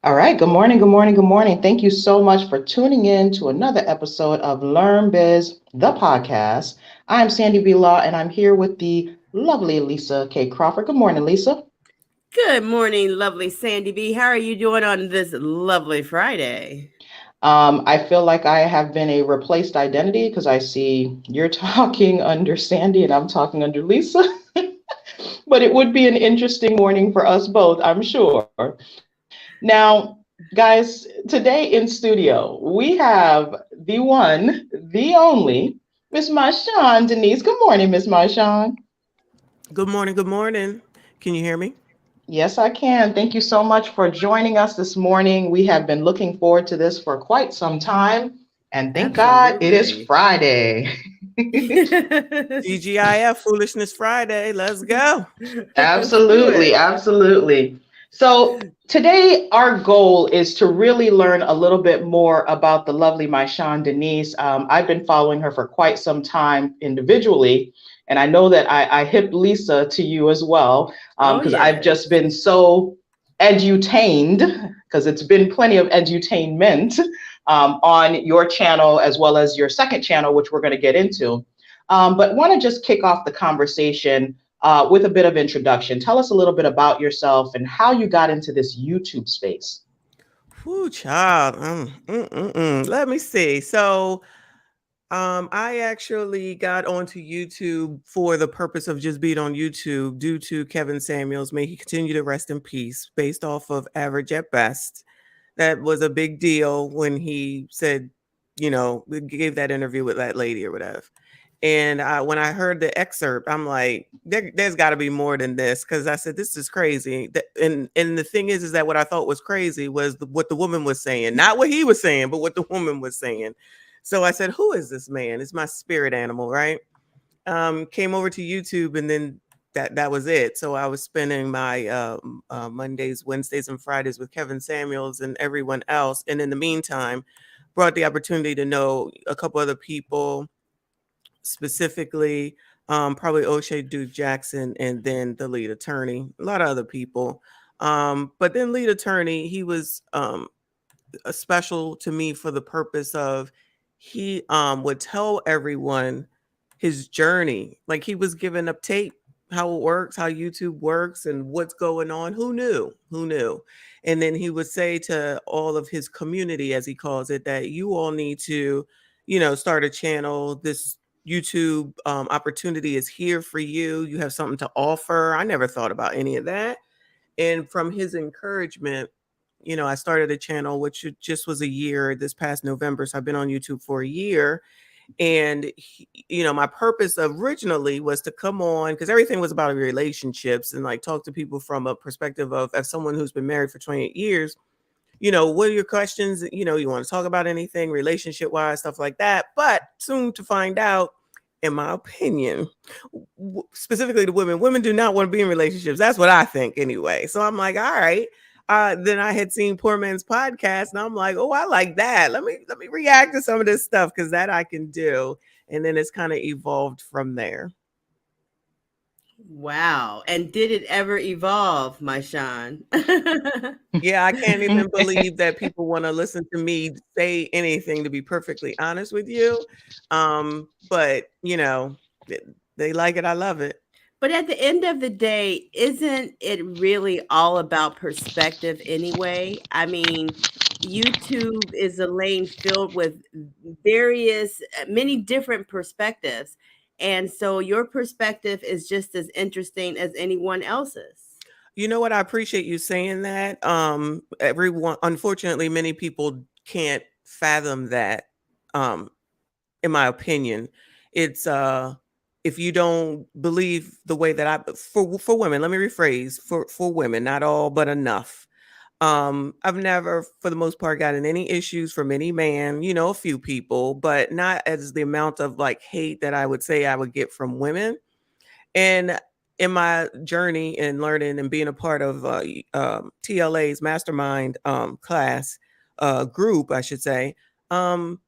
All right. Good morning. Good morning. Good morning. Thank you so much for tuning in to another episode of LearnBiz, the podcast. I'm Sandy B. Law, and I'm here with the lovely Lisa K. Crawford. Good morning, Lisa. Good morning, lovely Sandy B. How are you doing on this lovely Friday? I feel like I have been a replaced identity because I see you're talking under Sandy and I'm talking under Lisa. But it would be an interesting morning for us both, I'm sure. Now, guys, today in studio, we have the one, the only, Miss Marshawn Denise. Good morning, Miss Marshawn. Good morning. Good morning. Can you hear me? Yes, I can. Thank you so much for joining us this morning. We have been looking forward to this for quite some time, and thank God it is Absolutely. Friday. TGIF Foolishness Friday. Let's go. Let's do Absolutely, it. absolutely. So today our goal is to really learn a little bit more about the lovely Maishan Denise. I've been following her for quite some time individually, and I know that I hipped Lisa to you as well Oh, because I've just yes. been so edutained because it's been plenty of edutainment on your channel as well as your second channel, which we're going to get into. But want to just kick off the conversation with a bit of introduction. Tell us a little bit about yourself and how you got into this YouTube space. Whoo, child. Let me see. So, I actually got onto YouTube for the purpose of just being on YouTube due to Kevin Samuels. May he continue to rest in peace, based off of Average at Best. That was a big deal when he said, gave that interview with that lady or whatever. And when I heard the excerpt, I'm like, there's got to be more than this, because I said, this is crazy. And the thing is that what I thought was crazy was what the woman was saying, not what he was saying, but what the woman was saying. So I said, who is this man? It's my spirit animal, right? Came over to YouTube, and then that was it. So I was spending my Mondays, Wednesdays, and Fridays with Kevin Samuels and everyone else. And in the meantime, brought the opportunity to know a couple other people, specifically probably O'Shea Duke Jackson, and then the lead attorney, a lot of other people. But then lead attorney, he was a special to me for the purpose of he would tell everyone his journey. Like, he was giving up tape, how it works, how YouTube works, and what's going on. Who knew? Who knew? And then he would say to all of his community, as he calls it, that you all need to, start a channel. This YouTube opportunity is here for you. You have something to offer. I never thought about any of that. And from his encouragement, I started a channel, which just was a year this past November. So I've been on YouTube for a year. And, my purpose originally was to come on, because everything was about relationships, and like talk to people from a perspective of, as someone who's been married for 28 years, what are your questions? You want to talk about anything relationship wise, stuff like that. But soon to find out, in my opinion, specifically the women do not want to be in relationships. That's what I think anyway. So I'm like, all right. Then I had seen Poor Man's Podcast, and I'm like, oh, I like that. Let me react to some of this stuff, because that I can do. And then it's kind of evolved from there. Wow. And did it ever evolve, my Sean? Yeah, I can't even believe that people want to listen to me say anything, to be perfectly honest with you. But they like it. I love it. But at the end of the day, isn't it really all about perspective anyway? I mean, YouTube is a lane filled with many different perspectives. And so your perspective is just as interesting as anyone else's. You know what? I appreciate you saying that. Everyone, unfortunately, many people can't fathom that. Um, in my opinion, it's if you don't believe the way that for women, let me rephrase, for women, not all, but enough. I've never, for the most part, gotten any issues from any man, a few people, but not as the amount of like hate that I would say I would get from women. And in my journey in learning and being a part of TLA's mastermind class group, I should say, um,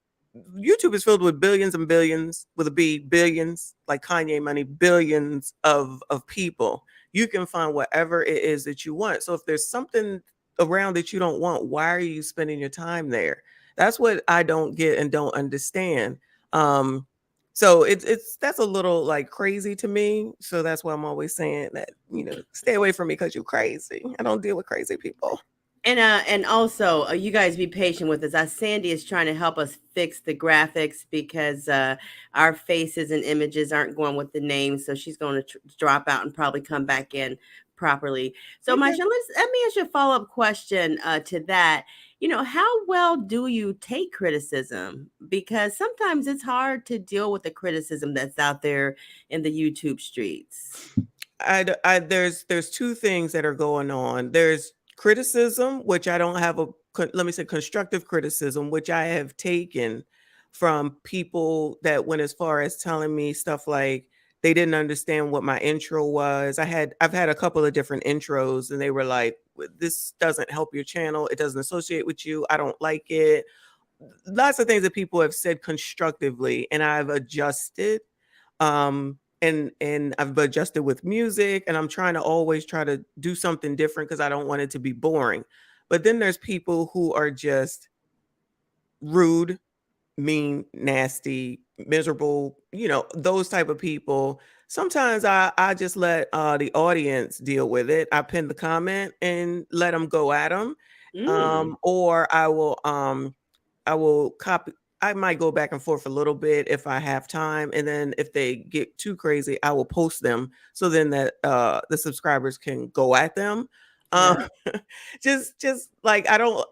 YouTube is filled with billions and billions, with a B, billions, like Kanye money, billions of people. You can find whatever it is that you want. So if there's something around that you don't want, why are you spending your time there? That's what I don't get and don't understand. So it's that's a little like crazy to me. So that's why I'm always saying that, stay away from me because you're crazy. I don't deal with crazy people. And also, you guys be patient with us. Sandy is trying to help us fix the graphics because our faces and images aren't going with the names. So she's going to drop out and probably come back in properly. So, Okay. Maisha, let me ask you a follow-up question to that. How well do you take criticism? Because sometimes it's hard to deal with the criticism that's out there in the YouTube streets. There's two things that are going on. There's criticism, which I don't have let me say constructive criticism, which I have taken from people that went as far as telling me stuff like they didn't understand what my intro was. I've had a couple of different intros and they were like, this doesn't help your channel. It doesn't associate with you. I don't like it. Lots of things that people have said constructively, and I've adjusted. And I've adjusted with music, and I'm trying to always try to do something different because I don't want it to be boring. But then there's people who are just rude, mean, nasty, miserable, those type of people. Sometimes I just let the audience deal with it. I pin the comment and let them go at them. Or I will copy. I might go back and forth a little bit if I have time, and then if they get too crazy, I will post them so then that the subscribers can go at them. Yeah. Just like I don't.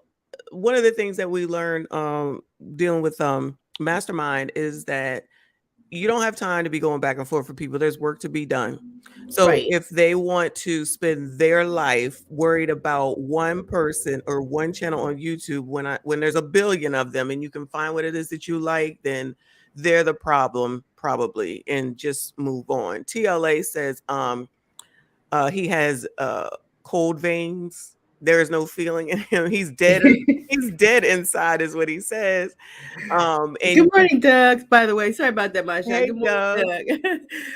One of the things that we learned dealing with Mastermind is that you don't have time to be going back and forth for people. There's work to be done. So Right. if they want to spend their life worried about one person or one channel on YouTube, when there's a billion of them and you can find what it is that you like, then they're the problem probably, and just move on. TLA says he has cold veins. There is no feeling in him. He's dead. He's dead inside is what he says. And Good morning, Doug. By the way, sorry about that, Maisha. hey, Good morning, Doug. Doug.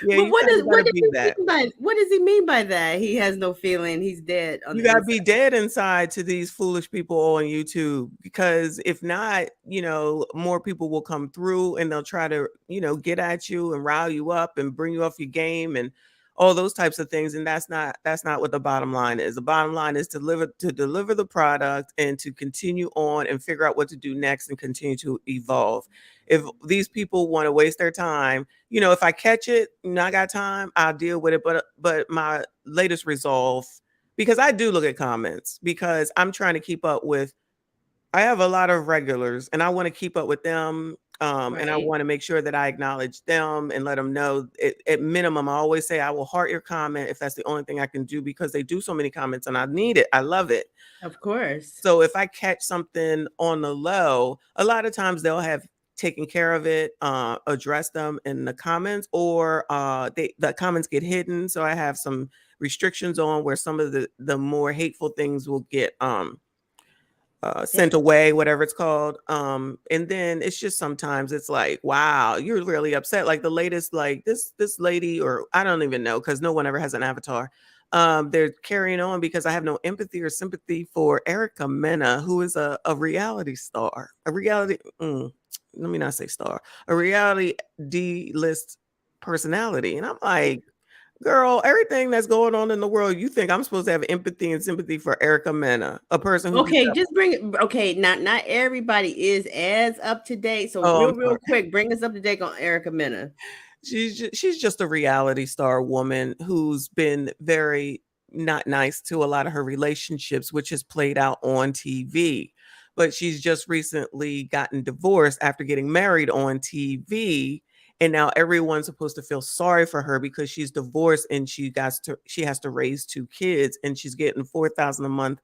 Yeah, But you kind of gotta be that. what does he mean by that? He has no feeling. He's dead on You the gotta inside. be dead inside to these foolish people on YouTube, because if not, more people will come through and they'll try to, get at you and rile you up and bring you off your game and all those types of things. And that's not what the bottom line is. The bottom line is to deliver the product and to continue on and figure out what to do next and continue to evolve. If these people want to waste their time, if I catch it and I got time, I'll deal with it. But my latest resolve, because I do look at comments, because I'm trying to keep up with, I have a lot of regulars and I want to keep up with them. And I Right. want to make sure that I acknowledge them and let them know at minimum, I always say I will heart your comment if that's the only thing I can do, because they do so many comments and I need it. I love it. Of course. So if I catch something on the low, a lot of times they'll have taken care of it, address them in the comments, or the comments get hidden. So I have some restrictions on where some of the more hateful things will get sent away, whatever it's called. And then it's just sometimes it's like, wow, you're really upset. Like the latest, like this lady, or I don't even know, because no one ever has an avatar. They're carrying on because I have no empathy or sympathy for Erica Mena, who is a reality star, let me not say star, a reality D-list personality. And I'm like, girl, everything that's going on in the world, you think I'm supposed to have empathy and sympathy for Erica Mena, a person who Okay, just bring it. Okay, not everybody is as up to date. So I'm real quick, bring us up to date on Erica Mena. she's just a reality star woman who's been very not nice to a lot of her relationships, which has played out on TV. But she's just recently gotten divorced after getting married on TV. And now everyone's supposed to feel sorry for her because she's divorced and she has to raise two kids, and she's getting $4,000 a month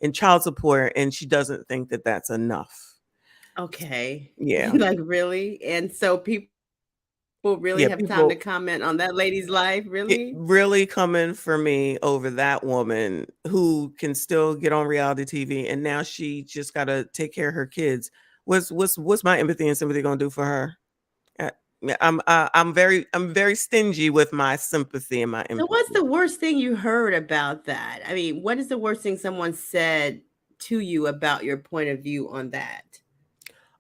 in child support, and she doesn't think that that's enough. Okay. Yeah. Like really? And so people really Yeah, have time to people comment on that lady's life, really? really coming for me over that woman who can still get on reality TV, and now she just got to take care of her kids. What's my empathy and sympathy gonna do for her? I'm very stingy with my sympathy and my So what's empathy. the worst thing you heard about that? I mean, what is the worst thing someone said to you about your point of view on that?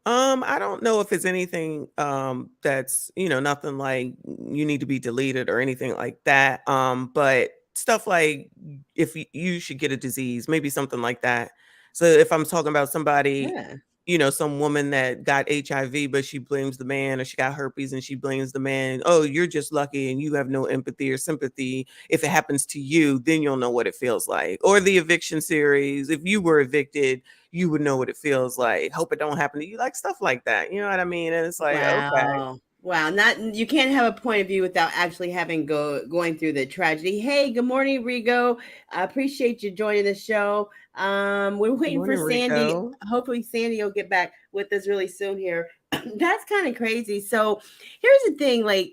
I don't know if it's anything that's, nothing like you need to be deleted or anything like that. But stuff like if you should get a disease, maybe something like that. So if I'm talking about somebody, Yeah. some woman that got HIV, but she blames the man, or she got herpes and she blames the man. Oh, you're just lucky and you have no empathy or sympathy. If it happens to you, then you'll know what it feels like. Or the eviction series. If you were evicted, you would know what it feels like. Hope it don't happen to you. Like stuff like that. You know what I mean? And it's like, okay. Wow. Wow. Not you can't have a point of view without actually having going through the tragedy. Hey, good morning, Rigo. I appreciate you joining the show. We're Good waiting for morning, Sandy. Rico. Hopefully Sandy will get back with us really soon here. That's kind of crazy. So here's the thing, like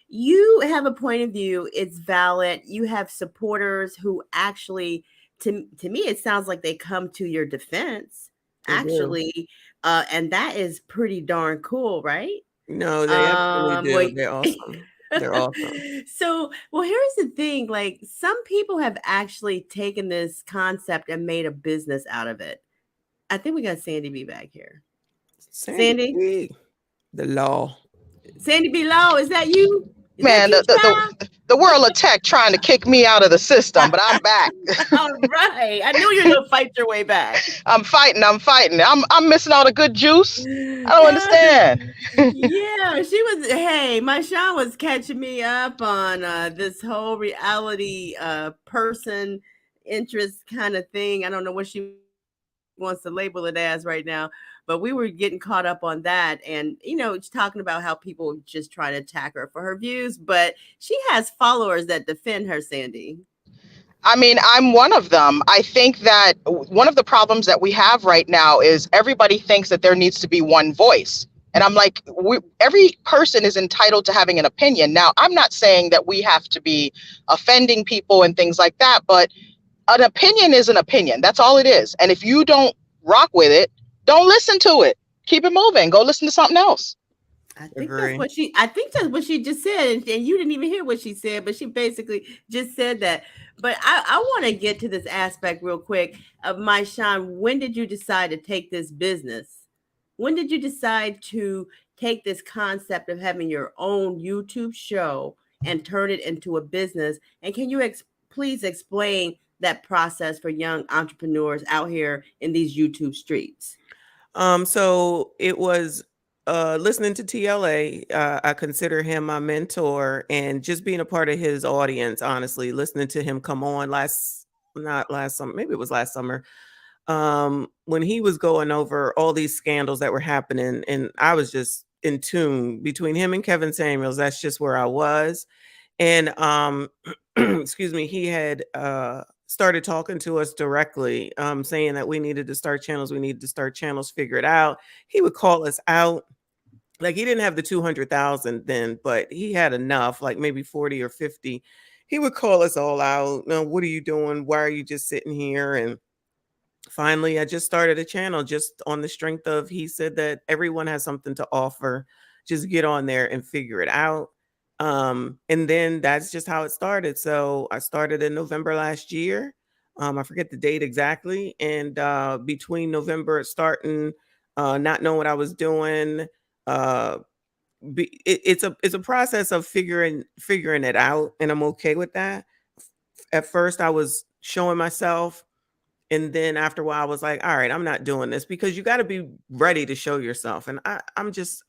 you have a point of view, it's valid. You have supporters who actually to me it sounds like they come to your defense They do. actually, and that is pretty darn cool, right? No, they absolutely do. Wait. They're awesome. They're awesome. So, well, here's the thing, like some people have actually taken this concept and made a business out of it. I think we got Sandy B back here. Sandy Sandy? B, the law. Sandy B Low, is that you? Is that Man, you, child? the world of tech trying to kick me out of the system, but I'm back. All right. I knew you were gonna fight your way back. I'm fighting. I'm missing all the good juice. I don't understand. Yeah, she was. Hey, my Sean was catching me up on this whole reality person interest kind of thing. I don't know what she wants to label it as right now, but we were getting caught up on that, and she's talking about how people just try to attack her for her views, but she has followers that defend her, Sandy. I mean, I'm one of them. I think that one of the problems that we have right now is everybody thinks that there needs to be one voice. And I'm like, every person is entitled to having an opinion. Now, I'm not saying that we have to be offending people and things like that, but an opinion is an opinion. That's all it is. And if you don't rock with it, don't listen to it. Keep it moving. Go listen to something else. I think Agree. that's what she just said, and you didn't even hear what she said, but she basically just said that. But I want to get to this aspect real quick of my Sean. When did you decide to take this business? When did you decide to take this concept of having your own YouTube show and turn it into a business? And can you please explain that process for young entrepreneurs out here in these YouTube streets? So it was listening to TLA. I consider him my mentor, and just being a part of his audience, honestly, listening to him come on not last summer, maybe it was last summer, when he was going over all these scandals that were happening, and I was just in tune between him and Kevin Samuels. That's just where I was. And excuse me, he had started talking to us directly, saying that we needed to start channels, figure it out. He would call us out. Like he didn't have the 200,000 then, but he had enough, like maybe 40 or 50. He would call us all out. Now, what are you doing? Why are you just sitting here? And finally, I just started a channel just on the strength of he said that everyone has something to offer. Just get on there and figure it out. And then that's just how it started. So I started in November last year. I forget the date exactly. And between November starting, not knowing what I was doing, uh, it's a process of figuring it out, and I'm okay with that. At first, I was showing myself. And then after a while, I was like, all right, I'm not doing this, because you got to be ready to show yourself. And I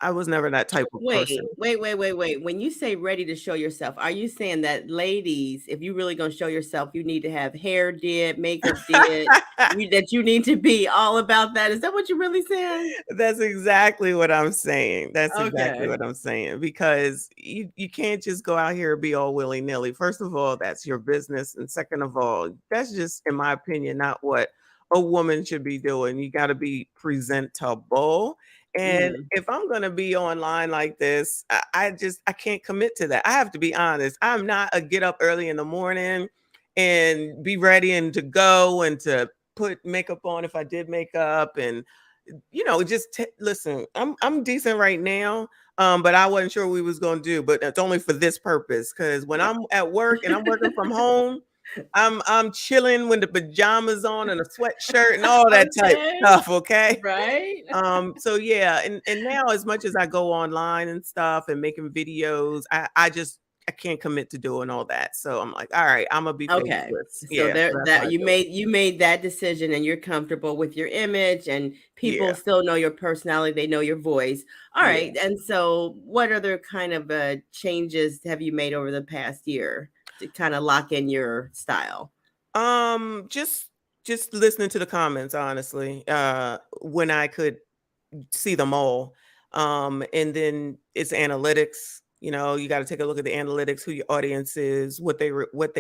was never that type of person. Wait. When you say ready to show yourself, are you saying that ladies, if you really gonna show yourself, you need to have hair did, makeup did, that you need to be all about that? Is that what you're really saying? That's exactly what I'm saying. That's exactly Okay. what I'm saying, because you can't just go out here and be all willy-nilly. First of all, that's your business. And second of all, that's just, in my opinion, not what a woman should be doing. You got to be presentable. And Mm. if I'm going to be online like this, I can't commit to that. I have to be honest. I'm not a get up early in the morning and be ready and to go and to put makeup on if I did makeup and just listen. I'm decent right now, but I wasn't sure what we was gonna do. But it's only for this purpose, because when I'm at work and I'm working from home, I'm chilling with the pajamas on and a sweatshirt and all that type Okay. stuff. Okay. Right. So yeah, and now as much as I go online and stuff and making videos, I can't commit to doing all that. So I'm like, all right, I'm gonna be Okay. faceless. So Yeah, so that's how I you do it. made that decision and you're comfortable with your image and people Yeah, still know your personality, they know your voice. All yeah. right. And so what other kind of changes have you made over the past year to kind of lock in your style? Just listening to the comments, honestly. When I could see them all. And then it's analytics. You got to take a look at the analytics, who your audience is, what they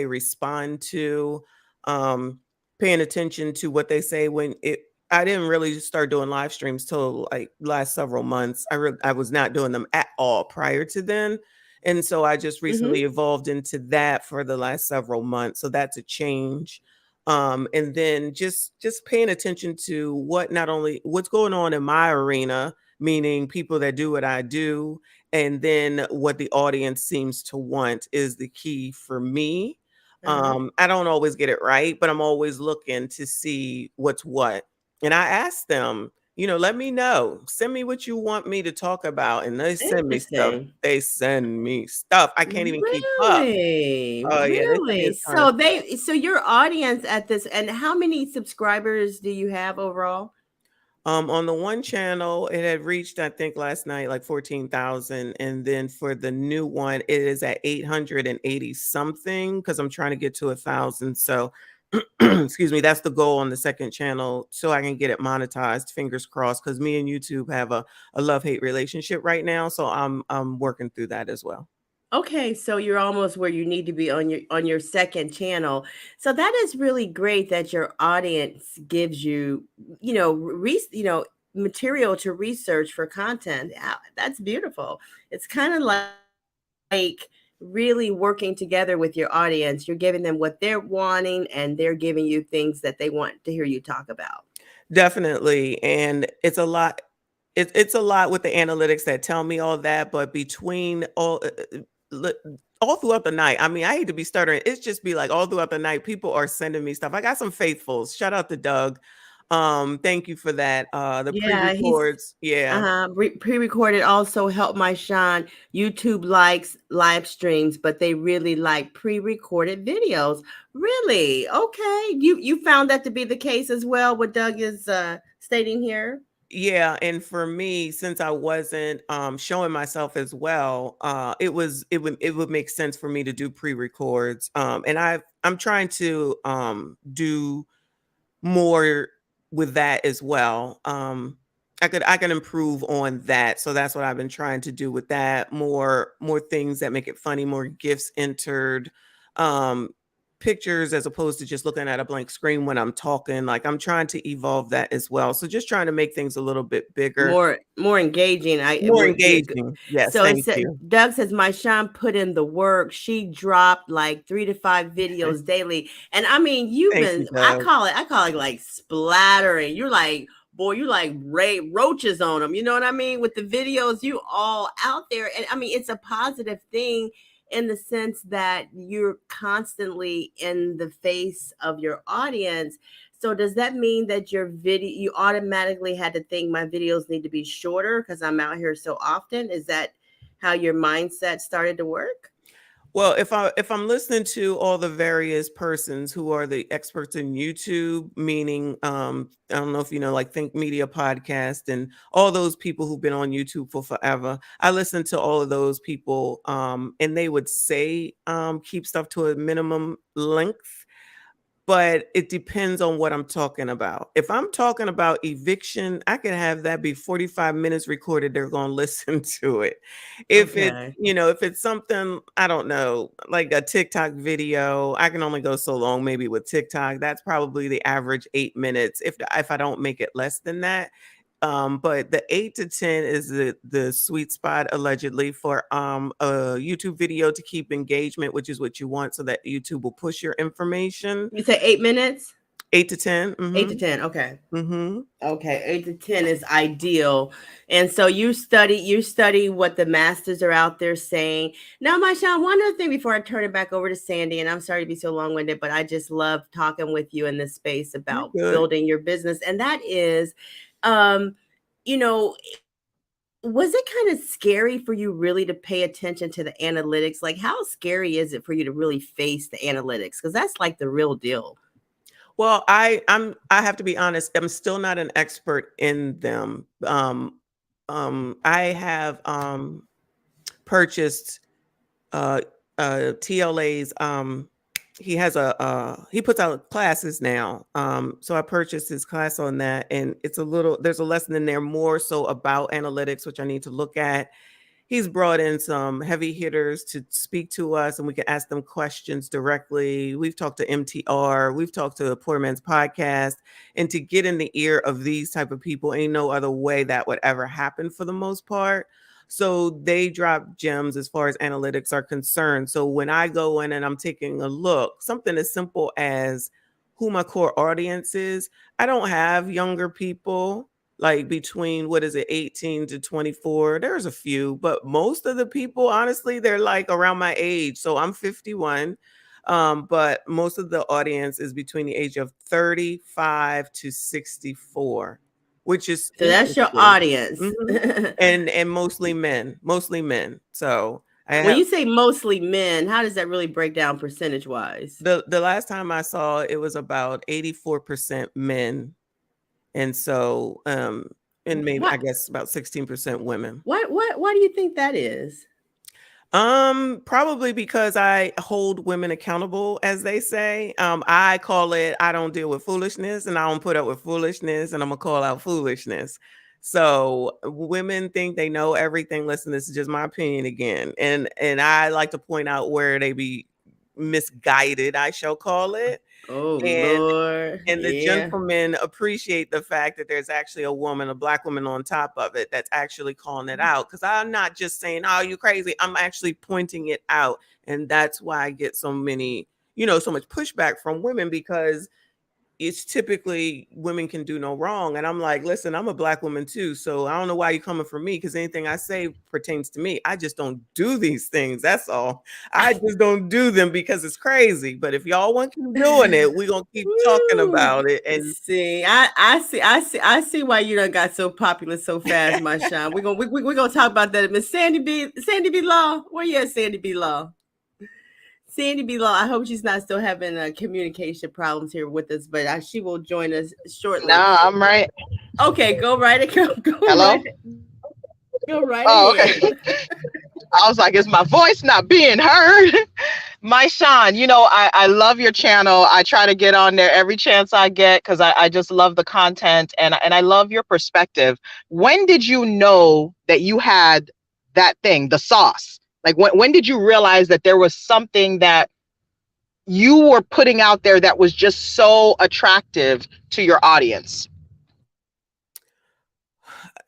respond to, um, paying attention to what they say when it. I didn't really start doing live streams till like last several months. I was not doing them at all prior to then. And so I just recently Mm-hmm. evolved into that for the last several months. So that's a change. And then just paying attention to not only what's going on in my arena, meaning people that do what I do, and then what the audience seems to want is the key for me. Uh-huh. I don't always get it right, but I'm always looking to see what's what. And I ask them, let me know, send me what you want me to talk about, and they send me stuff. Interesting. They send me stuff I can't even keep up. Really? Oh yeah, they send me Really? a ton of stuff. So your audience at this, and how many subscribers do you have overall? On the one channel, it had reached, I think, last night like 14,000, and then for the new one, it is at 880 something because I'm trying to get to 1,000. So, excuse me, that's the goal on the second channel, so I can get it monetized. Fingers crossed, because me and YouTube have a love-hate relationship right now, so I'm working through that as well. Okay, so you're almost where you need to be on your second channel. So that is really great that your audience gives you, material to research for content. That's beautiful. It's kind of like really working together with your audience. You're giving them what they're wanting and they're giving you things that they want to hear you talk about. Definitely, and it's a lot. It's a lot with the analytics that tell me all that, but between li- all throughout the night, I mean, I hate to be stuttering. It's just be like all throughout the night, people are sending me stuff. I got some faithfuls. Shout out to Doug. Thank you for that. The Yeah, he's pre-records, yeah. pre-recorded also help my Sean. YouTube likes live streams, but they really like pre-recorded videos. Really? Okay. You found that to be the case as well, what Doug is stating here? Yeah, and for me, since I wasn't showing myself as well, it would make sense for me to do pre-records. And I'm trying to do more with that as well. I can improve on that. So that's what I've been trying to do with that. More things that make it funny, more gifts entered, um, pictures as opposed to just looking at a blank screen when I'm talking. Like I'm trying to evolve that as well. So just trying to make things a little bit bigger, More engaging. I it more would be a good. engaging. Yes, So it thank said you. Doug says my Sean put in the work. She dropped like 3 to 5 videos daily. And I mean, you've Thank been you, Doug. I call it like splattering. You're like, boy, you like roaches on them. You know what I mean? With the videos, you all out there. And I mean, it's a positive thing in the sense that you're constantly in the face of your audience. So does that mean that your video, you automatically had to think my videos need to be shorter because I'm out here so often? Is that how your mindset started to work? Well, if I'm listening to all the various persons who are the experts in YouTube, meaning I don't know if you know, like Think Media Podcast and all those people who've been on YouTube for forever. I listen to all of those people, and they would say keep stuff to a minimum length, but it depends on what I'm talking about. If I'm talking about eviction, I can have that be 45 minutes recorded. They're going to listen to it. Okay. If it's something, I don't know, like a TikTok video, I can only go so long maybe with TikTok. That's probably the average 8 minutes if I don't make it less than that. But the 8 to 10 is the sweet spot allegedly for a YouTube video to keep engagement, which is what you want, so that YouTube will push your information. You say 8 minutes? 8 to 10. 8 to 10. Okay. Mm-hmm. Okay, 8 to 10 is ideal. And so you study what the masters are out there saying. Now, Marshawn, one other thing before I turn it back over to Sandy, and I'm sorry to be so long-winded, but I just love talking with you in this space You're about good. building your business. And that is, um, you know, was it kind of scary for you really to pay attention to the analytics? Like, how scary is it for you to really face the analytics? Because that's like the real deal. Well, I have to be honest, I'm still not an expert in them. I have purchased uh TLA's he has he puts out classes now. So I purchased his class on that, and there's a lesson in there more so about analytics, which I need to look at. He's brought in some heavy hitters to speak to us, and we can ask them questions directly. We've talked to MTR, we've talked to the Poor Man's Podcast, and to get in the ear of these type of people, ain't no other way that would ever happen for the most part. So they drop gems as far as analytics are concerned. So when I go in and I'm taking a look, something as simple as who my core audience is, I don't have younger people like between, what is it, 18 to 24. There's a few, but most of the people, honestly, they're like around my age. So I'm 51. But most of the audience is between the age of 35 to 64, which is So that's your interesting. audience. Mhm. And mostly men, mostly men. So I When have you say mostly men, how does that really break down percentage wise? the last time I saw it was about 84% men. And so and maybe I What guess about 16% women. why do you think that is? Probably because I hold women accountable, as they say. I call it, I don't deal with foolishness, and I don't put up with foolishness, and I'm gonna call out foolishness. So women think they know everything. Listen, this is just my opinion again. And I like to point out where they be misguided, I shall call it. Oh And Lord. and the Yeah. gentlemen appreciate the fact that there's actually a woman, a Black woman on top of it that's actually calling it out. Because I'm not just saying, oh, you crazy. I'm actually pointing it out. And that's why I get so many, so much pushback from women, because it's typically women can do no wrong. And I'm like, listen, I'm a Black woman too. So I don't know why you're coming for me, because anything I say pertains to me. I just don't do these things. That's all. I just don't do them because it's crazy. But if y'all want to keep doing it, we're gonna keep talking about it. And See, I see why you done got so popular so fast, my Sean. We're gonna talk about that. Miss Sandy B. Law. Where you at, Sandy B. Law? Sandy B. Law. I hope she's not still having communication problems here with us, but she will join us shortly. No, I'm right. Okay, go right ahead. Hello? Go right Oh, ahead. okay. I was like, is my voice not being heard? My Sean, I love your channel. I try to get on there every chance I get because I just love the content, and I love your perspective. When did you know that you had that thing, the sauce? Like, when did you realize that there was something that you were putting out there that was just so attractive to your audience?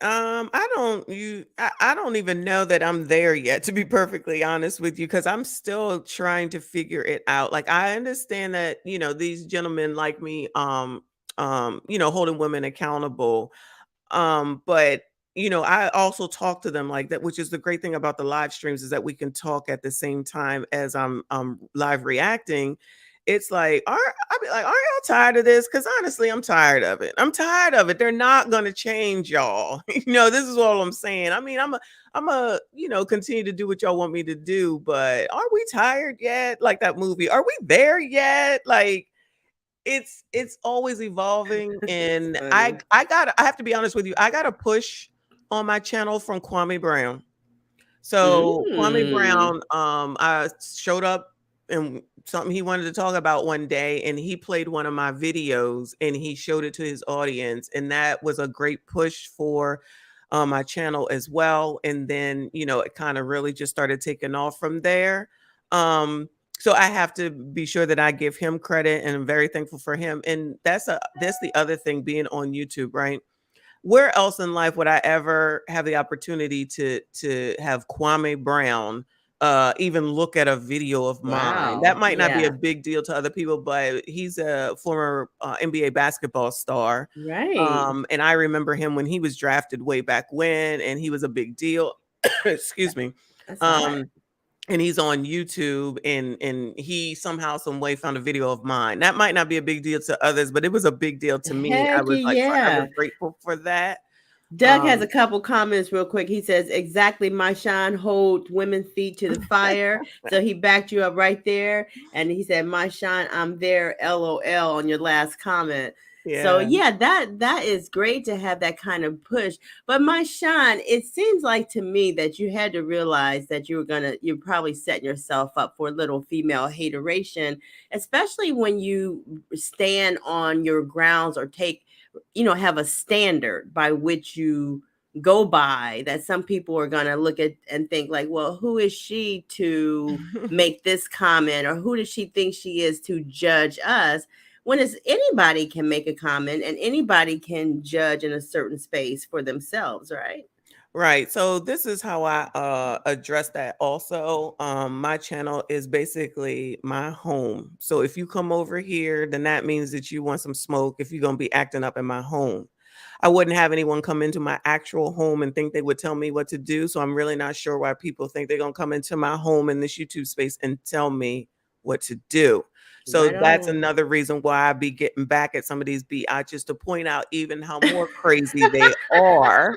I don't even know that I'm there yet, to be perfectly honest with you, because I'm still trying to figure it out. Like, I understand that, these gentlemen like me, holding women accountable. But I also talk to them like that, which is the great thing about the live streams, is that we can talk at the same time as I'm live reacting. It's like, I'll be like, are y'all tired of this? Because honestly, I'm tired of it. I'm tired of it. They're not gonna change y'all. This is all I'm saying. I mean, I'm a continue to do what y'all want me to do, but are we tired yet? Like that movie, are we there yet? Like, it's always evolving. And I have to be honest with you, I got a push on my channel from Kwame Brown. So Kwame Brown, I showed up and something he wanted to talk about one day, and he played one of my videos and he showed it to his audience, and that was a great push for my channel as well. And then it kind of really just started taking off from there. So I have to be sure that I give him credit, and I'm very thankful for him. And that's the other thing, being on YouTube, right? Where else in life would I ever have the opportunity to have Kwame Brown even look at a video of mine. That Wow. might not be a Yeah. big deal to other people, but he's a former NBA basketball star. Right. And I remember him when he was drafted way back when, and he was a big deal. Excuse me. That's all right. Um, and he's on YouTube, and he somehow, some way found a video of mine. That might not be a big deal to others, but it was a big deal to me. I Heck was like forever yeah. grateful for that. Doug has a Um, couple comments real quick. He says, exactly, my shine hold women's feet to the fire. So he backed you up right there. And he said, my shine, I'm there, LOL on your last comment. So yeah. yeah, that is great to have that kind of push. But my shine, it seems like to me that you had to realize that you're probably setting yourself up for a little female hateration, especially when you stand on your grounds or have a standard by which you go by, that some people are going to look at and think like, well, who is she to make this comment, or who does she think she is to judge us, when it's anybody can make a comment and anybody can judge in a certain space for themselves, right? Right. So this is how I address that also. My channel is basically my home. So if you come over here, then that means that you want some smoke if you're going to be acting up in my home. I wouldn't have anyone come into my actual home and think they would tell me what to do. So I'm really not sure why people think they're going to come into my home in this YouTube space and tell me what to do. So Right that's on. another reason why I be getting back at some of these biatches to point out even how more crazy they are,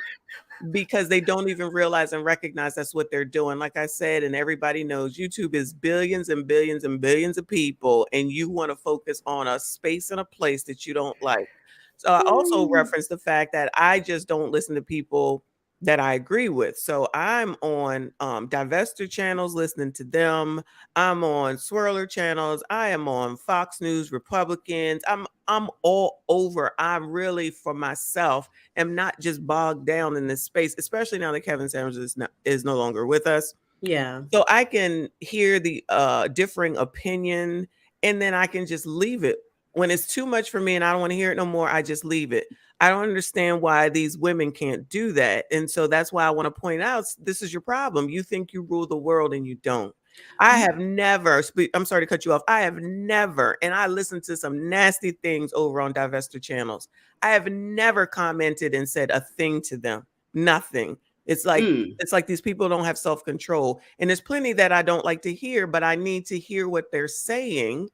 because they don't even realize and recognize that's what they're doing. Like I said, and everybody knows, YouTube is billions and billions and billions of people, and you want to focus on a space and a place that you don't like. So I also reference the fact that I just don't listen to people that I agree with. So I'm on divester channels listening to them. I'm on swirler channels. I am on Fox News Republicans. I'm all over. I'm really, for myself, am not just bogged down in this space, especially now that Kevin Sanders is no longer with us. Yeah. So I can hear the differing opinion, and then I can just leave it. When it's too much for me and I don't want to hear it no more, I just leave it. I don't understand why these women can't do that. And so that's why I want to point out, this is your problem. You think you rule the world and you don't. I have never, I'm sorry to cut you off. I have never, and I listen to some nasty things over on divester channels. I have never commented and said a thing to them. Nothing. It's like these people don't have self-control. And there's plenty that I don't like to hear, but I need to hear what they're saying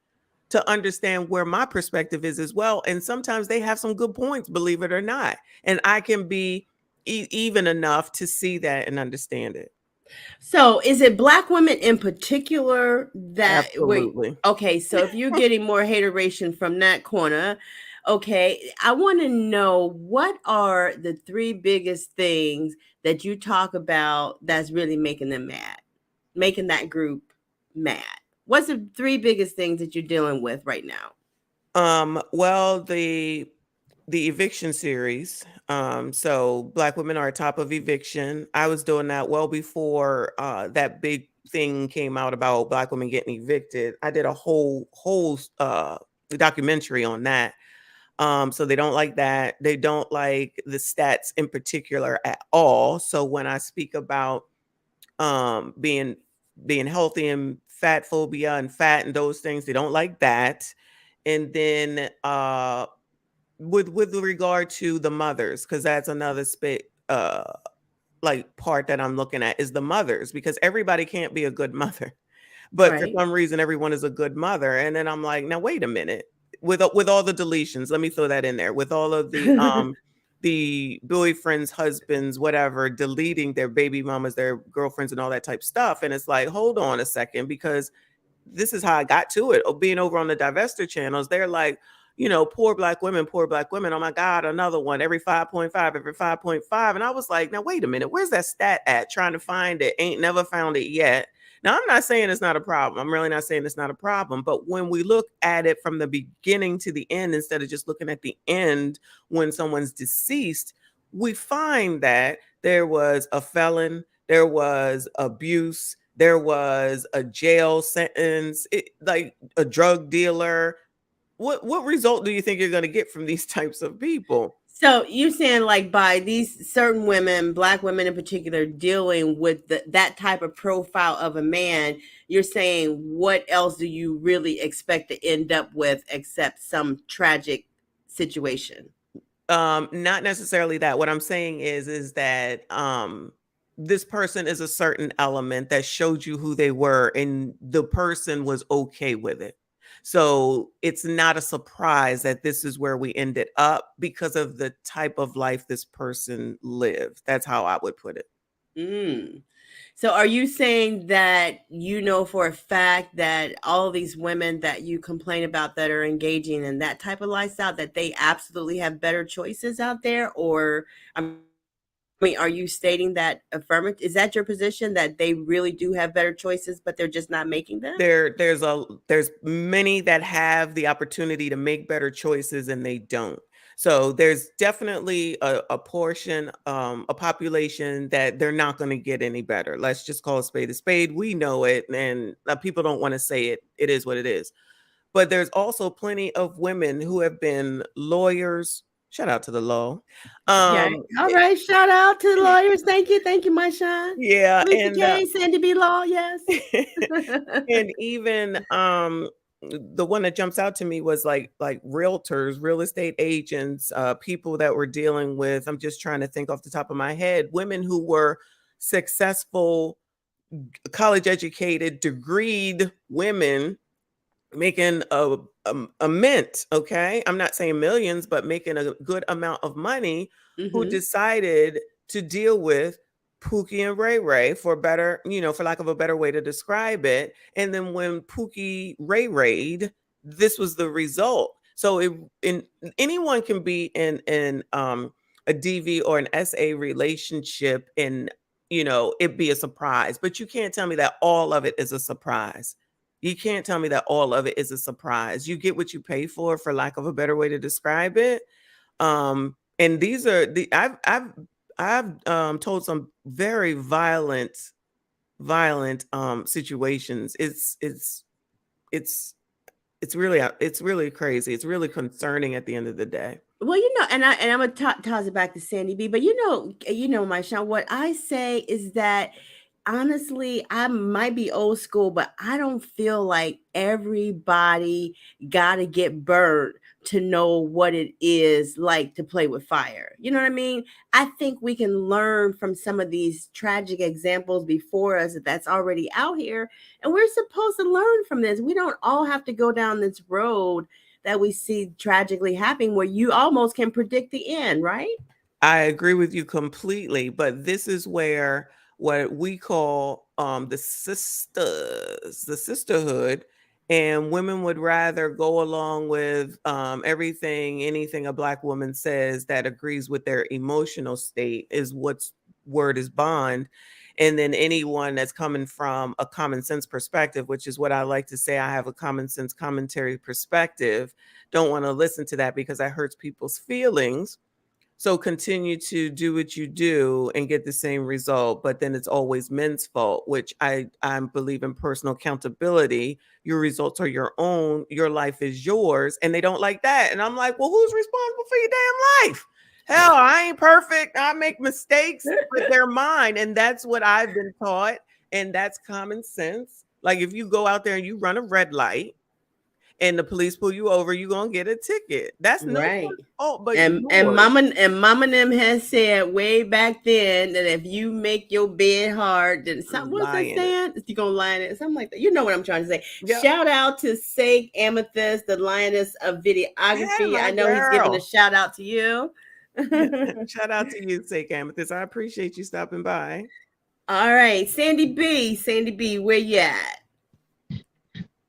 to understand where my perspective is as well. And sometimes they have some good points, believe it or not. And I can be even enough to see that and understand it. So is it Black women in particular that Absolutely. okay, so if you're getting more hateration from that corner, okay, I want to know, what are the three biggest things that you talk about that's really making them mad, making that group mad? What's the three biggest things that you're dealing with right now? Well, the eviction series. So Black women are top of eviction. I was doing that well before that big thing came out about Black women getting evicted. I did a whole documentary on that. So they don't like that. They don't like the stats in particular at all. So when I speak about being healthy and fat phobia and fat and those things, they don't like that. And then with regard to the mothers, because that's another like part that I'm looking at, is the mothers, because everybody can't be a good mother. But for Right. some reason, everyone is a good mother. And then I'm like, now wait a minute. With all the deletions, let me throw that in there. With all of the boyfriends, husbands, whatever, deleting their baby mamas, their girlfriends, and all that type stuff. And it's like, hold on a second, because this is how I got to it. Being over on the divester channels, they're like, poor Black women, poor Black women. Oh my God, another one every 5.5, every 5.5. And I was like, now wait a minute, where's that stat at? Trying to find it, ain't never found it yet. Now, I'm not saying it's not a problem. I'm really not saying it's not a problem. But when we look at it from the beginning to the end, instead of just looking at the end when someone's deceased, we find that there was a felon, there was abuse, there was a jail sentence, like a drug dealer, what result do you think you're going to get from these types of people? So you're saying like by these certain women, Black women in particular, dealing with that type of profile of a man, you're saying what else do you really expect to end up with except some tragic situation? Not necessarily that. What I'm saying is that this person is a certain element that showed you who they were, and the person was okay with it. So it's not a surprise that this is where we ended up because of the type of life this person lived. That's how I would put it. Mm. So are you saying that you know for a fact that all these women that you complain about that are engaging in that type of lifestyle, that they absolutely have better choices out there? Or I mean, are you stating that affirmative? Is that your position, that they really do have better choices, but they're just not making them? There's many that have the opportunity to make better choices and they don't. So there's definitely a portion, a population that they're not going to get any better. Let's just call a spade a spade. We know it, and people don't want to say it. It is what it is. But there's also plenty of women who have been lawyers. Shout out to the law. Okay. All right. Shout out to the lawyers. Thank you, my shine. Yeah, Lisa and K, Sandy B. Law, yes. and even the one that jumps out to me was like realtors, real estate agents, people that were dealing with, I'm just trying to think off the top of my head, women who were successful, college educated, degreed women making a mint. Okay, I'm not saying millions, but making a good amount of money, who decided to deal with Pookie and Ray Ray, for better, for lack of a better way to describe it. And then when Pookie Ray Rayed, this was the result. So anyone can be in a DV or an SA relationship, and it be a surprise. But you can't tell me that all of it is a surprise. You can't tell me that all of it is a surprise. You get what you pay for lack of a better way to describe it. And these are I've told some very violent situations. It's really crazy. It's really concerning at the end of the day. Well, and I'm gonna toss it back to Sandy B. But my Sean, what I say is that honestly, I might be old school, but I don't feel like everybody got to get burned to know what it is like to play with fire. You know what I mean? I think we can learn from some of these tragic examples before us that's already out here. And we're supposed to learn from this. We don't all have to go down this road that we see tragically happening where you almost can predict the end, right? I agree with you completely, but this is where what we call the sisterhood, and women would rather go along with anything a Black woman says that agrees with their emotional state, is what's word is bond. And then anyone that's coming from a common sense perspective, which is what I like to say, I have a common sense commentary perspective, don't want to listen to that because that hurts people's feelings. So continue to do what you do and get the same result, but then it's always men's fault, which I believe in personal accountability. Your results are your own. Your life is yours, and they don't like that. And I'm like, well, who's responsible for your damn life? Hell, I ain't perfect. I make mistakes, but they're mine. And that's what I've been taught. And that's common sense. Like if you go out there and you run a red light, and the police pull you over, you're gonna get a ticket. That's right. Oh, but and mama them has said way back then that if you make your bed hard, then what's that saying? You're gonna lie in it, something like that. You know what I'm trying to say. Yep. Shout out to Sake Amethyst, the lioness of videography. I know he's giving a shout out to you. Shout out to you, Sake Amethyst. I appreciate you stopping by. All right, Sandy B, where you at?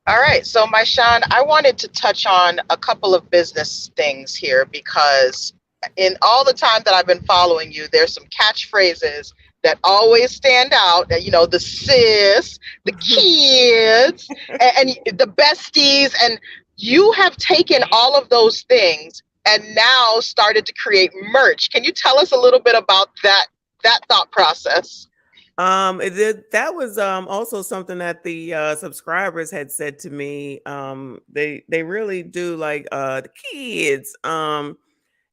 All right. So, my Sean, I wanted to touch on a couple of business things here because in all the time that I've been following you, there's some catchphrases that always stand out. The sis, the kids, and the besties. And you have taken all of those things and now started to create merch. Can you tell us a little bit about that thought process? That was also something that the subscribers had said to me. They really do like the kids.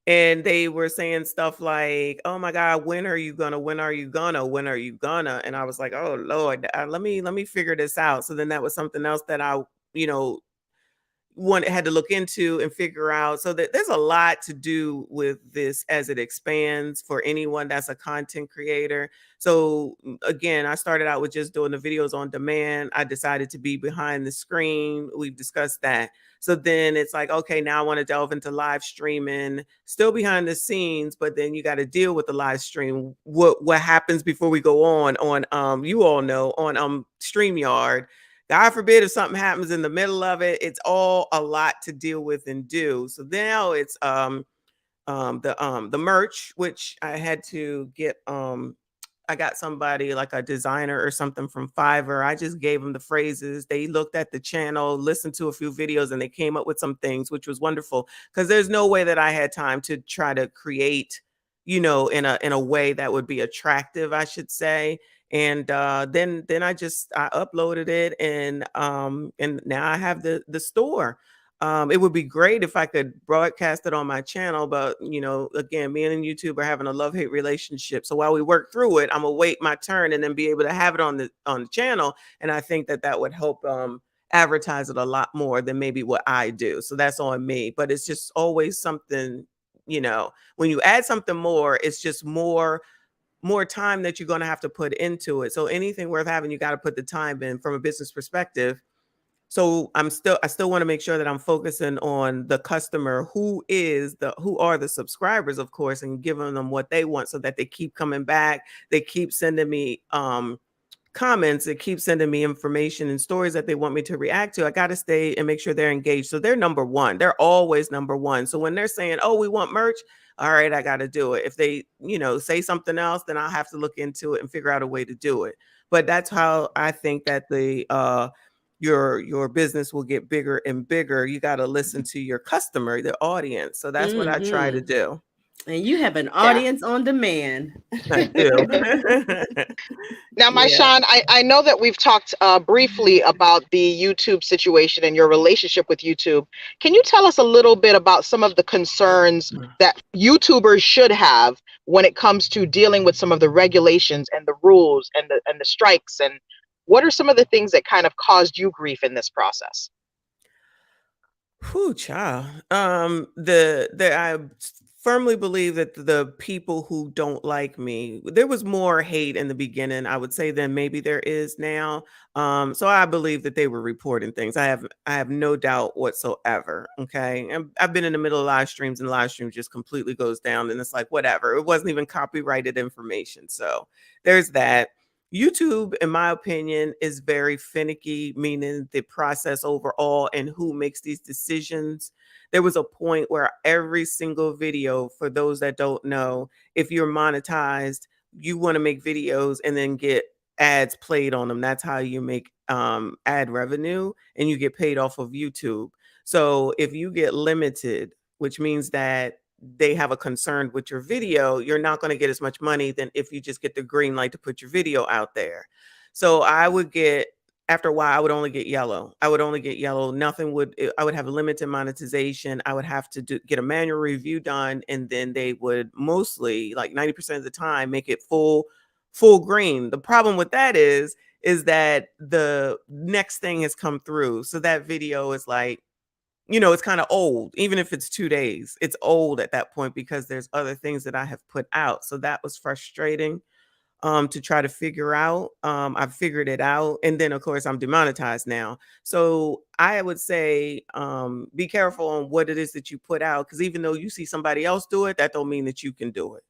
And they were saying stuff like, "Oh my God, when are you gonna? When are you gonna? When are you gonna?" And I was like, "Oh Lord, let me figure this out." So then that was something else that I, you know, one had to look into and figure out. So that there's a lot to do with this as it expands for anyone that's a content creator. So again, I started out with just doing the videos on demand. I decided to be behind the screen. We've discussed that. So then it's like, okay, now I want to delve into live streaming, still behind the scenes, but then you got to deal with the live stream. What happens before we go on you all know on StreamYard. God forbid if something happens in the middle of it, it's all a lot to deal with and do. So now it's the merch, which I had to get I got somebody like a designer or something from Fiverr. I just gave them the phrases. They looked at the channel, listened to a few videos, and they came up with some things, which was wonderful. Because there's no way that I had time to try to create, in a way that would be attractive, I should say. And then I uploaded it, and now I have the store. It would be great if I could broadcast it on my channel, but again, me and YouTube are having a love-hate relationship. So while we work through it, I'm gonna wait my turn and then be able to have it on the channel. And I think that would help advertise it a lot more than maybe what I do. So that's on me. But it's just always something, when you add something more, it's just more time that you're going to have to put into it. So anything worth having, you got to put the time in from a business perspective. So I still want to make sure that I'm focusing on the customer who are the subscribers, of course, and giving them what they want so that they keep coming back. They keep sending me comments, it keeps sending me information and stories that they want me to react to. I got to stay and make sure they're engaged. So they're number one. They're always number one. So when they're saying, "Oh, we want merch," all right, I got to do it. If they, say something else, then I'll have to look into it and figure out a way to do it. But that's how I think that the your business will get bigger and bigger. You got to listen to your customer, the audience. So that's what I try to Mhm. do. And you have an Yeah. audience on demand. I do. Now, my Yeah. Sean, I know that we've talked briefly about the YouTube situation and your relationship with YouTube. Can you tell us a little bit about some of the concerns that YouTubers should have when it comes to dealing with some of the regulations and the rules and the strikes? And what are some of the things that kind of caused you grief in this process? Whew, child. I firmly believe that the people who don't like me, there was more hate in the beginning, I would say, than maybe there is now. So I believe that they were reporting things. I have no doubt whatsoever. Okay. And I've been in the middle of live streams, and live stream just completely goes down, and it's like whatever. It wasn't even copyrighted information. So there's that. YouTube, in my opinion, is very finicky, meaning the process overall and who makes these decisions. There was a point where every single video, for those that don't know, if you're monetized, you want to make videos and then get ads played on them. That's how you make ad revenue, and you get paid off of YouTube. So if you get limited, which means that they have a concern with your video, you're not going to get as much money than if you just get the green light to put your video out there. So after a while, I would only get yellow. I would only get yellow. I would have limited monetization. I would have to get a manual review done. And then they would mostly, like 90% of the time, make it full green. The problem with that is that the next thing has come through. So that video is like, it's kind of old. Even if it's 2 days, it's old at that point because there's other things that I have put out. So that was frustrating to try to figure out. I've figured it out. And then, of course, I'm demonetized now. So I would say be careful on what it is that you put out, because even though you see somebody else do it, that don't mean that you can do it.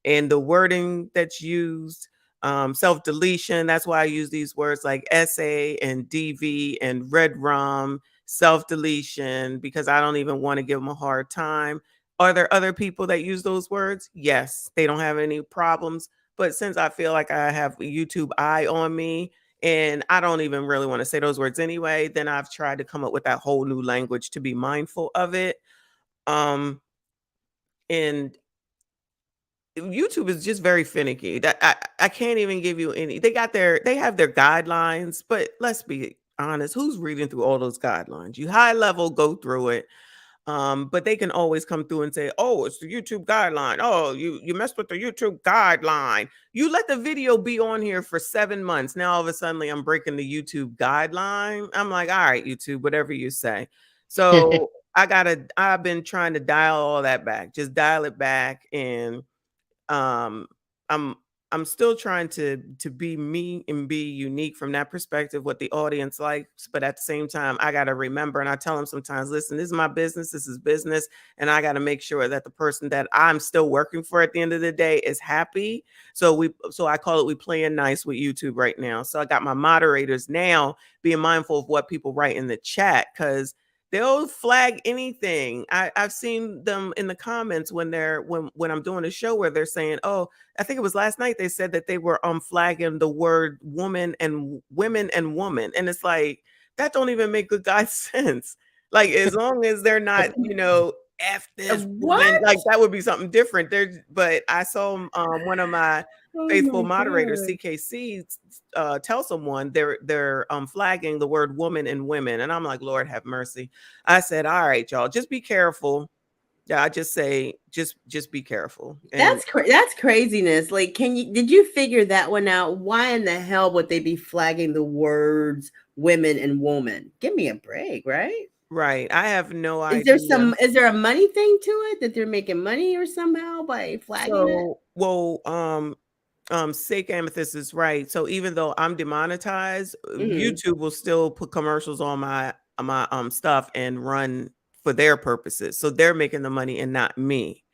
And the wording that's used, self-deletion, that's why I use these words like SA and DV and red rum, self-deletion, because I don't even want to give them a hard time. Are there other people that use those words? Yes, they don't have any problems. But since I feel like I have a YouTube eye on me and I don't even really want to say those words anyway, then I've tried to come up with that whole new language to be mindful of it. Um, and YouTube is just very finicky. That I can't even give you any. They have their guidelines, but let's be honest, who's reading through all those guidelines? You high level go through it. But they can always come through and say, "Oh, it's the YouTube guideline. Oh, you messed with the YouTube guideline. You let the video be on here for 7 months. Now all of a sudden I'm breaking the YouTube guideline." I'm like, "All right, YouTube, whatever you say." So I've been trying to dial all that back, just dial it back. And um i'm I'm still trying to be me and be unique from that perspective, what the audience likes. But at the same time, I got to remember, and I tell them sometimes, listen, this is my business, this is business, and I got to make sure that the person that I'm still working for at the end of the day is happy. So I call it, we playing nice with YouTube right now. So I got my moderators now being mindful of what people write in the chat, because they'll flag anything. I've seen them in the comments when when I'm doing a show where they're saying, "Oh, I think it was last night," they said that they were flagging the word woman and women and woman. And it's like, that don't even make good God sense. Like, as long as they're not, F this woman, What? like that would be something different. But I saw one of my Oh faithful my moderators, God. CKC, tell someone they're flagging the word woman and women. And I'm like, Lord have mercy. I said, all right, y'all, just be careful. Yeah, I just say, just be careful. And That's craziness. Like, did you figure that one out? Why in the hell would they be flagging the words women and woman? Give me a break, right? right, I have no idea. Is there a money thing to it, that they're making money or somehow by flagging it? So, well, Sake Amethyst is right. So even though I'm demonetized, Mhm. YouTube will still put commercials on my stuff and run for their purposes. So they're making the money and not me.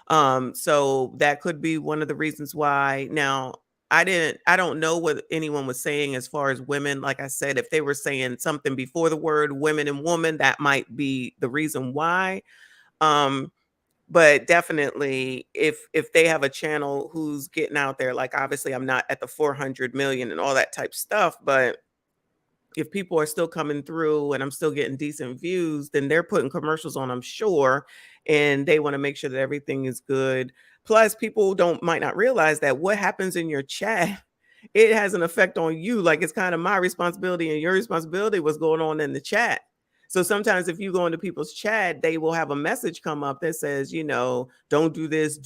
So that could be one of the reasons why. Now, I don't know what anyone was saying as far as women. Like I said, if they were saying something before the word women and woman, that might be the reason why. Um, but definitely, if they have a channel who's getting out there, like, obviously I'm not at the 400 million and all that type stuff, but if people are still coming through and I'm still getting decent views, then they're putting commercials on, I'm sure, and they want to make sure that everything is good. Plus, people don't might not realize that what happens in your chat, it has an effect on you. Like, it's kind of my responsibility and your responsibility what's going on in the chat. So sometimes if you go into people's chat, they will have a message come up that says, don't do this,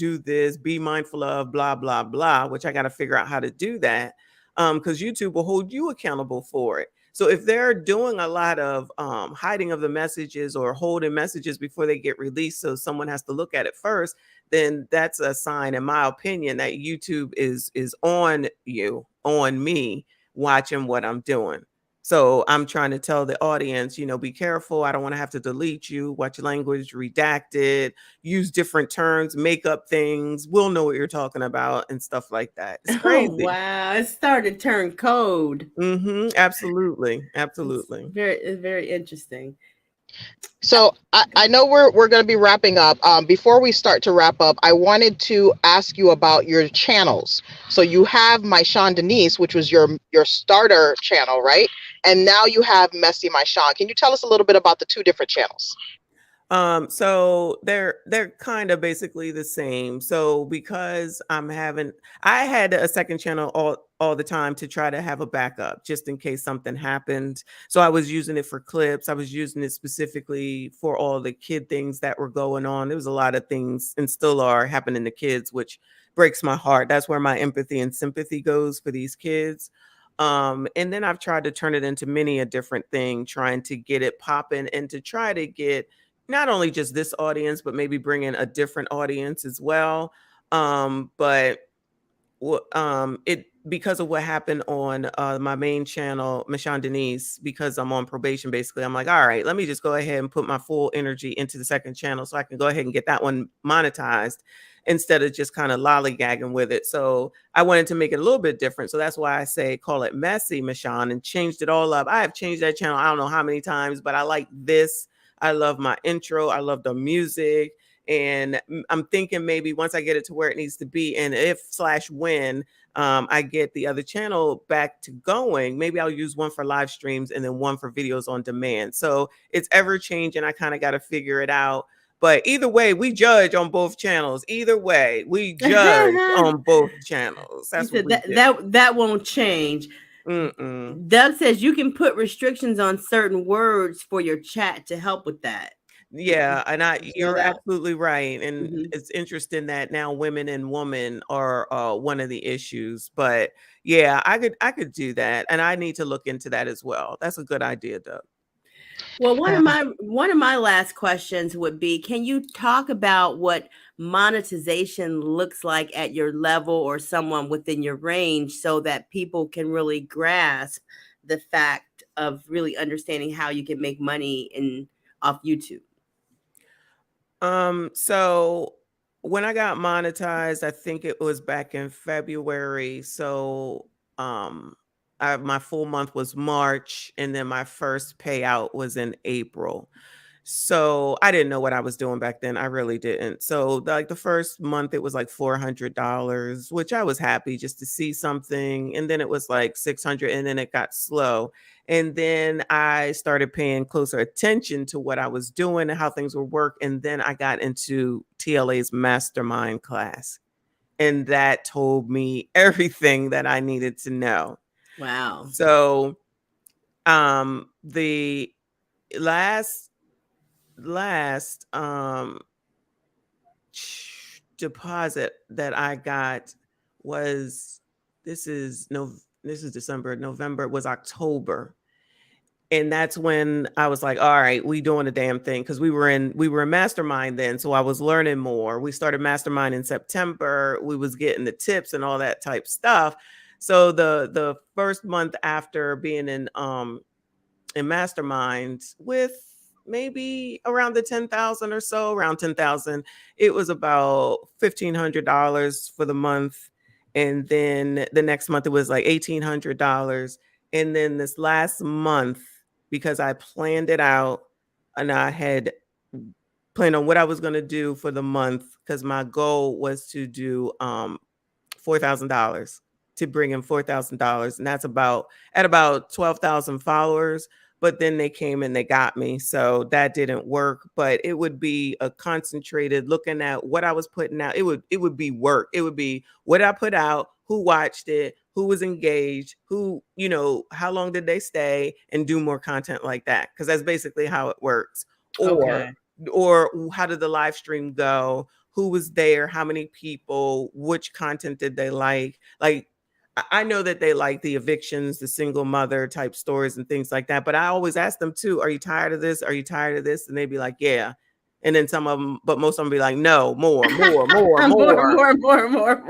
be mindful of blah, blah, blah, which I got to figure out how to do that. Because YouTube will hold you accountable for it. So if they're doing a lot of hiding of the messages or holding messages before they get released, so someone has to look at it first, then that's a sign, in my opinion, that YouTube is on you, on me, watching what I'm doing. So I'm trying to tell the audience, be careful. I don't want to have to delete you. Watch your language, redact it, use different terms, make up things. We'll know what you're talking about and stuff like that. It's Oh crazy. wow, it started to turn code. Absolutely. Absolutely. It's very interesting. So I know we're going to be wrapping up. Before we start to wrap up, I wanted to ask you about your channels. So you have My Sean Denise, which was your starter channel, right? And now you have Messy My Sean. Can you tell us a little bit about the two different channels? So they're kind of basically the same. So because I had a second channel all the time to try to have a backup just in case something happened. So I was using it for clips. I was using it specifically for all the kid things that were going on. There was a lot of things, and still are, happening to kids, which breaks my heart. That's where my empathy and sympathy goes for these kids. And then I've tried to turn it into many a different thing, trying to get it popping and to try to get not only just this audience, but maybe bring in a different audience as well. But it, because of what happened on my main channel, Michonne Denise, because I'm on probation, basically, I'm like, all right, let me just go ahead and put my full energy into the second channel so I can go ahead and get that one monetized instead of just kind of lollygagging with it. So I wanted to make it a little bit different. So that's why I say call it Messy Michonne, and changed it all up. I have changed that channel, I don't know how many times, but I like this. I love my intro. I love the music. And I'm thinking maybe once I get it to where it needs to be, and if/when I get the other channel back to going, maybe I'll use one for live streams and then one for videos on demand. So it's ever changing. I kind of got to figure it out. But either way, we judge on both channels. Either way, we judge on both channels. You That's what said we do. that won't change. Doug says you can put restrictions on certain words for your chat to help with that. Yeah, and you're that? absolutely right. And it's interesting that now women and women are one of the issues. But yeah, I could do that. And I need to look into that as well. That's a good idea, Doug. Well, one of my last questions would be, can you talk about what monetization looks like at your level or someone within your range so that people can really grasp the fact of really understanding how you can make money off YouTube? So when I got monetized, I think it was back in February. So my full month was March, and then my first payout was in April. So I didn't know what I was doing back then. I really didn't. So like the first month it was like $400, which I was happy just to see something. And then it was like 600, and then it got slow. And then I started paying closer attention to what I was doing and how things would work. And then I got into TLA's mastermind class. And that told me everything that I needed to know. Wow. So the last deposit that I got was this is December. November was October. And that's when I was like, all right, we doing a damn thing, because we were in mastermind then. So I was learning more. We started mastermind in September. We was getting the tips and all that type stuff. So the first month after being in mastermind with maybe around the 10,000 or so, around 10,000, it was about $1,500 for the month. And then the next month it was like $1,800. And then this last month, because I planned it out and I had planned on what I was going to do for the month, because my goal was to do $4,000, to bring in $4,000. And that's at about 12,000 followers. But then they came and they got me. So that didn't work. But it would be a concentrated looking at what I was putting out. It would be work. It would be what I put out, who watched it, who was engaged, who, how long did they stay, and do more content like that. Because that's basically how it works. Or how did the live stream go? Who was there? How many people? Which content did they like? Like, I know that they like the evictions, the single mother type stories and things like that. But I always ask them too, are you tired of this? Are you tired of this? And they'd be like, yeah. And then some of them, but most of them be like, no, more.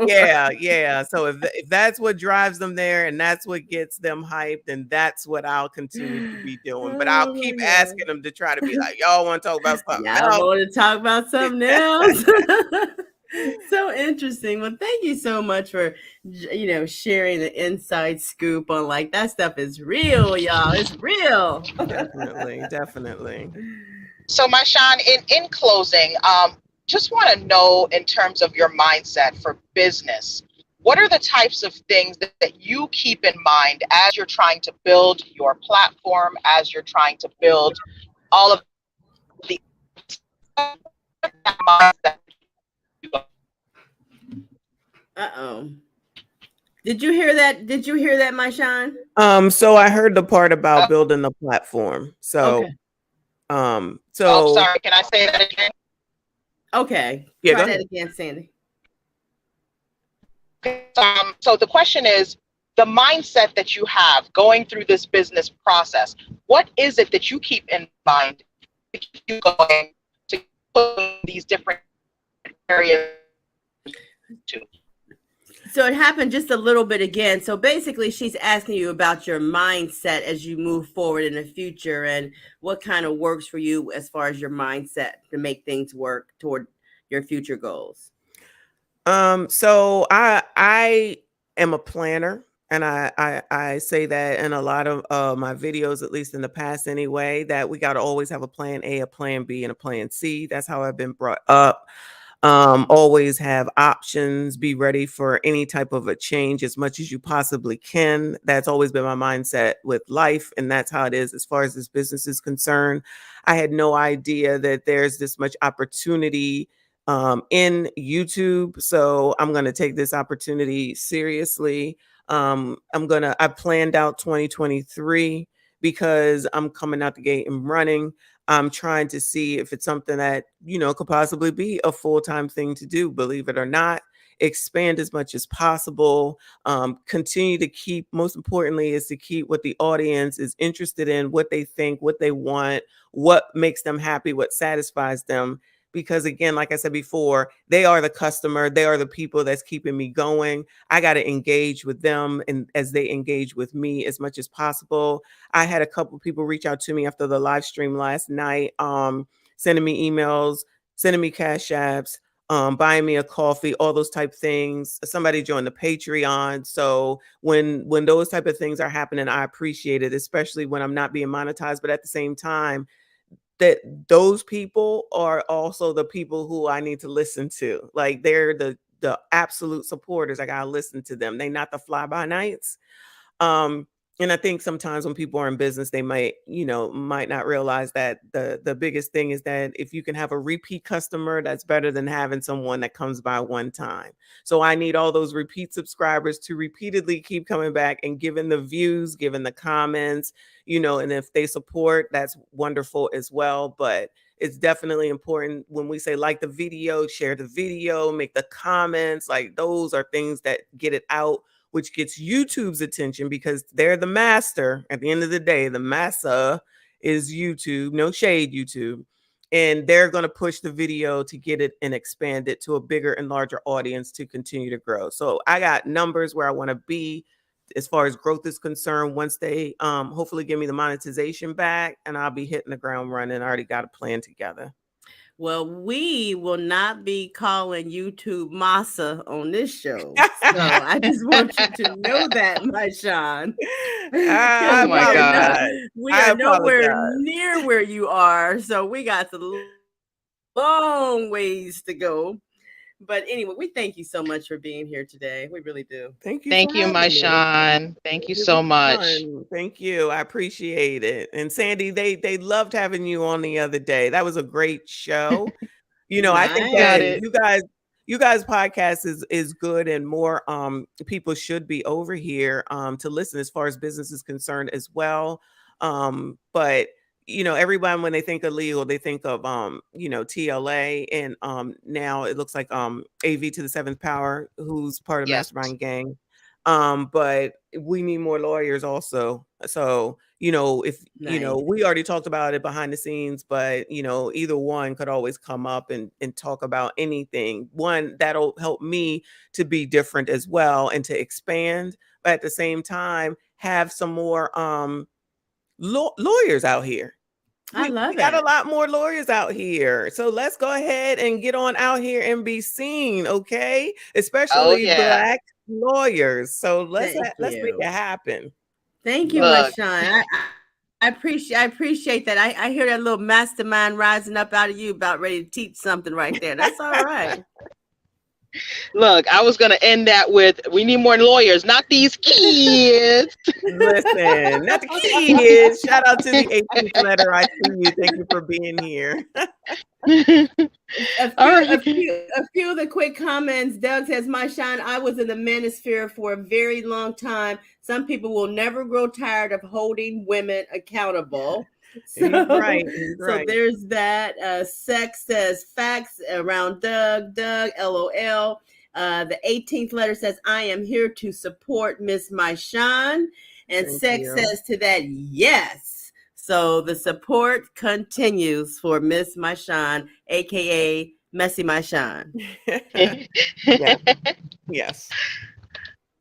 Yeah. So if that's what drives them there and that's what gets them hyped, then that's what I'll continue to be doing. But I'll keep asking them to try to be like, y'all want to talk about something else? Y'all want to talk about something else? So interesting. Well, thank you so much for, sharing the inside scoop on like that stuff is real, y'all. It's real. Definitely. So, Marshawn, in closing, just want to know, in terms of your mindset for business, what are the types of things that you keep in mind as you're trying to build your platform, as you're trying to build all of the mindset? Uh-oh. Did you hear that? Marshawn? So I heard the part about building the platform. So, okay. Sorry, can I say that again? Okay. Yeah, try that again, Sandy. So the question is, the mindset that you have going through this business process, what is it that you keep in mind to keep you going to put these different areas to? So it happened just a little bit again. So basically she's asking you about your mindset as you move forward in the future and what kind of works for you as far as your mindset to make things work toward your future goals. So I am a planner, and I say that in a lot of my videos, at least in the past anyway, that we got to always have a plan A, a plan B, and a plan C. That's how I've been brought up. Always have options, be ready for any type of a change as much as you possibly can. That's always been my mindset with life, and that's how it is as far as this business is concerned. I had no idea that there's this much opportunity in YouTube, so I'm going to take this opportunity seriously. I planned out 2023 because I'm coming out the gate and running. I'm trying to see if it's something that, could possibly be a full-time thing to do, believe it or not. Expand as much as possible. Continue to keep, most importantly, is to keep what the audience is interested in, what they think, what they want, what makes them happy, what satisfies them. Because again, like I said before, they are the customer, they are the people that's keeping me going. I got to engage with them and as they engage with me as much as possible. I had a couple people reach out to me after the live stream last night, sending me emails, sending me cash apps, buying me a coffee, all those type things. Somebody joined the Patreon. So when those type of things are happening, I appreciate it, especially when I'm not being monetized. But at the same time, that those people are also the people who I need to listen to. Like they're the absolute supporters. I gotta listen to them. They not the fly by nights. Um, and I think sometimes when people are in business, they might not realize that the biggest thing is that if you can have a repeat customer, that's better than having someone that comes by one time. So I need all those repeat subscribers to repeatedly keep coming back and giving the views, giving the comments, and if they support, that's wonderful as well. But it's definitely important when we say like the video, share the video, make the comments, like those are things that get it out, which gets YouTube's attention because they're the master. At the end of the day, the massa is YouTube, no shade YouTube. And they're going to push the video to get it and expand it to a bigger and larger audience to continue to grow. So I got numbers where I want to be as far as growth is concerned. Once they hopefully give me the monetization back, and I'll be hitting the ground running. I already got a plan together. Well, we will not be calling YouTube massa on this show. So I just want you to know that, my Sean. Oh my God. We are nowhere near where you are. So we got the long ways to go. But anyway, we thank you so much for being here today. We really do. Thank you. Thank you, my Sean. Thank you so much. Fun. Thank you. I appreciate it. And Sandy, they loved having you on the other day. That was a great show. I think that you guys podcast is good, and more people should be over here to listen as far as business is concerned as well. But everyone, when they think of legal, they think of TLA, and now it looks like AV to the seventh power, who's part of Mastermind Gang. But we need more lawyers also. So if we already talked about it behind the scenes, but either one could always come up and talk about anything. One that'll help me to be different as well and to expand, but at the same time have some more lawyers out here. We got a lot more lawyers out here. So let's go ahead and get on out here and be seen, okay? Especially Black lawyers. So let's make it happen. Thank you, my Sean. I appreciate that. I hear that little mastermind rising up out of you, about ready to teach something right there. That's all right. Look, I was going to end that with, we need more lawyers, not these kids. Listen, not the kids. Shout out to the 18th letter. I see you. Thank you for being here. A few of the quick comments. Doug says, my Sean, I was in the manosphere for a very long time. Some people will never grow tired of holding women accountable. So, right. So there's that. Sex says facts around Doug, LOL. The 18th letter says, I am here to support Miss Maishan. And Sex says to that, yes. So the support continues for Miss Maishan, aka Messy Maishan. Yes.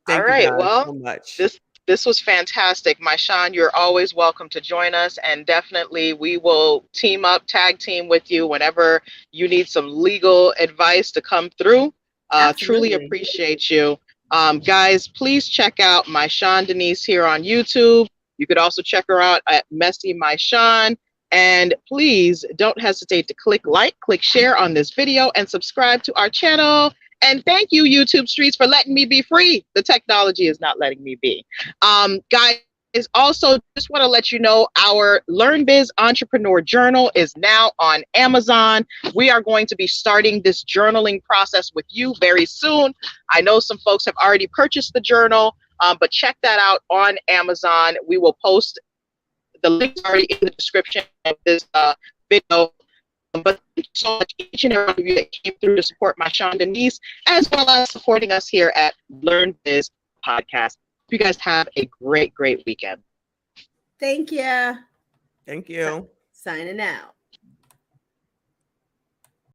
All right. Well, so much. This was fantastic. Maishan, you're always welcome to join us, and definitely we will tag team with you whenever you need some legal advice to come through. Truly appreciate you. Guys, please check out Maishan Denise here on YouTube. You could also check her out at Messy Maishan. And please don't hesitate to click like, click share on this video, and subscribe to our channel. And thank you, YouTube Streets, for letting me be free. The technology is not letting me be. Guys, also just want to let you know our LearnBiz Entrepreneur Journal is now on Amazon. We are going to be starting this journaling process with you very soon. I know some folks have already purchased the journal, but check that out on Amazon. We will post the links already in the description of this video. But thank you so much, each and every one of you that came through to support my Sean Denise, as well as supporting us here at LearnBiz Podcast. You guys have a great, great weekend. Thank you. Thank you. Signing out.